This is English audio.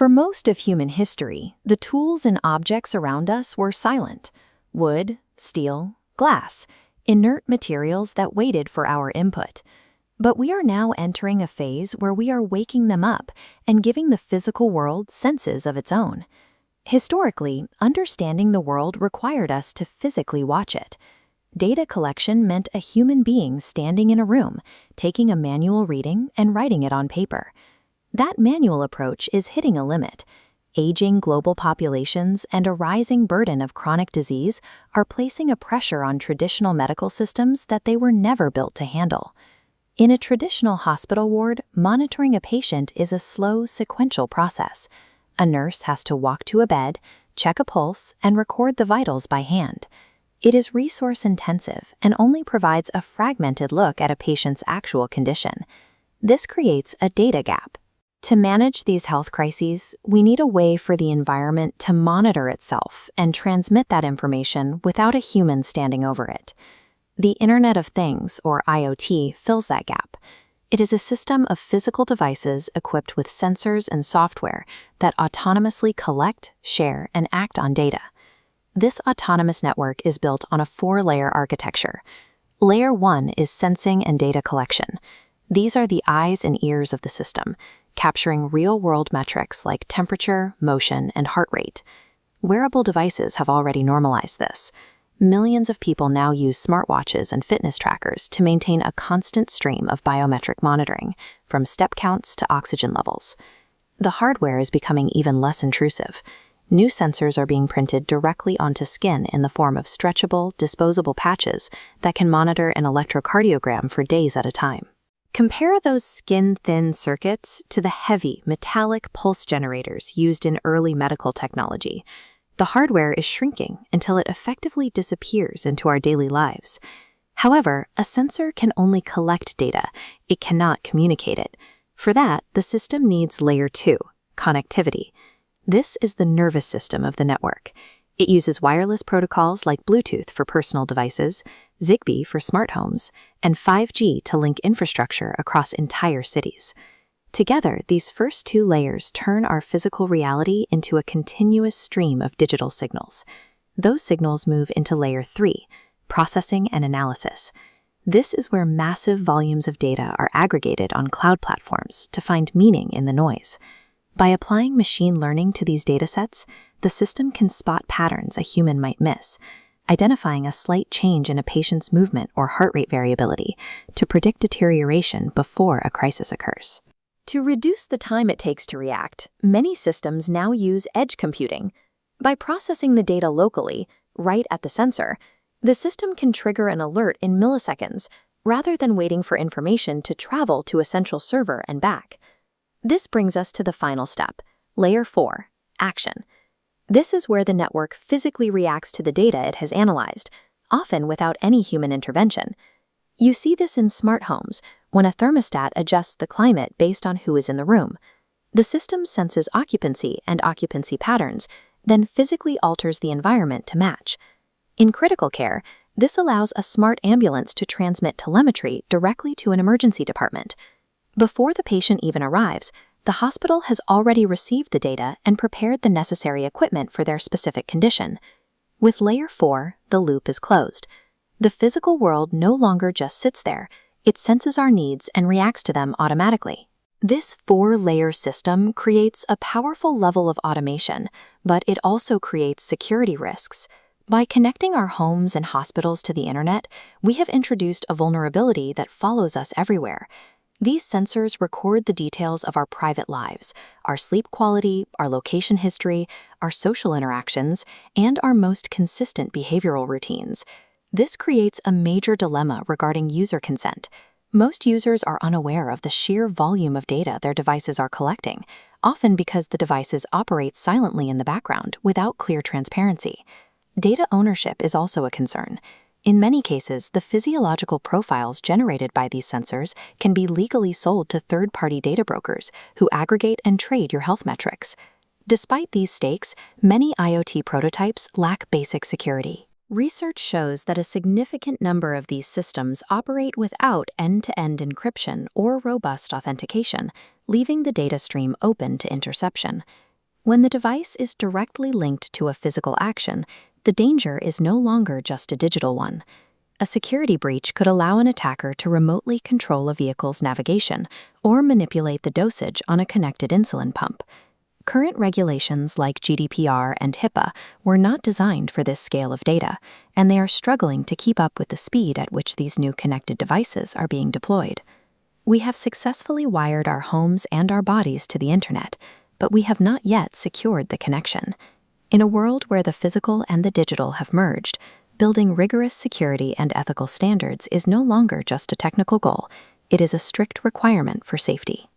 For most of human history, the tools and objects around us were silent. Wood, steel, glass, inert materials that waited for our input. But we are now entering a phase where we are waking them up and giving the physical world senses of its own. Historically, understanding the world required us to physically watch it. Data collection meant a human being standing in a room, taking a manual reading and writing it on paper. That manual approach is hitting a limit. Aging global populations and a rising burden of chronic disease are placing a pressure on traditional medical systems that they were never built to handle. In a traditional hospital ward, monitoring a patient is a slow, sequential process. A nurse has to walk to a bed, check a pulse, and record the vitals by hand. It is resource-intensive and only provides a fragmented look at a patient's actual condition. This creates a data gap. To manage these health crises, we need a way for the environment to monitor itself and transmit that information without a human standing over it. The Internet of Things, or IoT, fills that gap. It is a system of physical devices equipped with sensors and software that autonomously collect, share, and act on data. This autonomous network is built on a 4-layer architecture. Layer 1 is sensing and data collection. These are the eyes and ears of the system, capturing real-world metrics like temperature, motion, and heart rate. Wearable devices have already normalized this. Millions of people now use smartwatches and fitness trackers to maintain a constant stream of biometric monitoring, from step counts to oxygen levels. The hardware is becoming even less intrusive. New sensors are being printed directly onto skin in the form of stretchable, disposable patches that can monitor an electrocardiogram for days at a time. Compare those skin-thin circuits to the heavy, metallic pulse generators used in early medical technology. The hardware is shrinking until it effectively disappears into our daily lives. However, a sensor can only collect data. It cannot communicate it. For that, the system needs Layer 2, connectivity. This is the nervous system of the network. It uses wireless protocols like Bluetooth for personal devices, Zigbee for smart homes, and 5G to link infrastructure across entire cities. Together, these first 2 layers turn our physical reality into a continuous stream of digital signals. Those signals move into Layer 3, processing and analysis. This is where massive volumes of data are aggregated on cloud platforms to find meaning in the noise. By applying machine learning to these datasets, the system can spot patterns a human might miss, identifying a slight change in a patient's movement or heart rate variability to predict deterioration before a crisis occurs. To reduce the time it takes to react, many systems now use edge computing. By processing the data locally, right at the sensor, the system can trigger an alert in milliseconds, rather than waiting for information to travel to a central server and back. This brings us to the final step, Layer 4, action. This is where the network physically reacts to the data it has analyzed, often without any human intervention. You see this in smart homes, when a thermostat adjusts the climate based on who is in the room. The system senses occupancy and occupancy patterns, then physically alters the environment to match. In critical care, this allows a smart ambulance to transmit telemetry directly to an emergency department. Before the patient even arrives, the hospital has already received the data and prepared the necessary equipment for their specific condition. With Layer 4, the loop is closed. The physical world no longer just sits there. It senses our needs and reacts to them automatically. This 4-layer system creates a powerful level of automation, but it also creates security risks. By connecting our homes and hospitals to the internet, we have introduced a vulnerability that follows us everywhere. These sensors record the details of our private lives, our sleep quality, our location history, our social interactions, and our most consistent behavioral routines. This creates a major dilemma regarding user consent. Most users are unaware of the sheer volume of data their devices are collecting, often because the devices operate silently in the background without clear transparency. Data ownership is also a concern. In many cases, the physiological profiles generated by these sensors can be legally sold to third-party data brokers who aggregate and trade your health metrics. Despite these stakes, many IoT prototypes lack basic security. Research shows that a significant number of these systems operate without end-to-end encryption or robust authentication, leaving the data stream open to interception. When the device is directly linked to a physical action, the danger is no longer just a digital one. A security breach could allow an attacker to remotely control a vehicle's navigation or manipulate the dosage on a connected insulin pump. Current regulations like GDPR and HIPAA were not designed for this scale of data, and they are struggling to keep up with the speed at which these new connected devices are being deployed. We have successfully wired our homes and our bodies to the internet, but we have not yet secured the connection. In a world where the physical and the digital have merged, building rigorous security and ethical standards is no longer just a technical goal, it is a strict requirement for safety.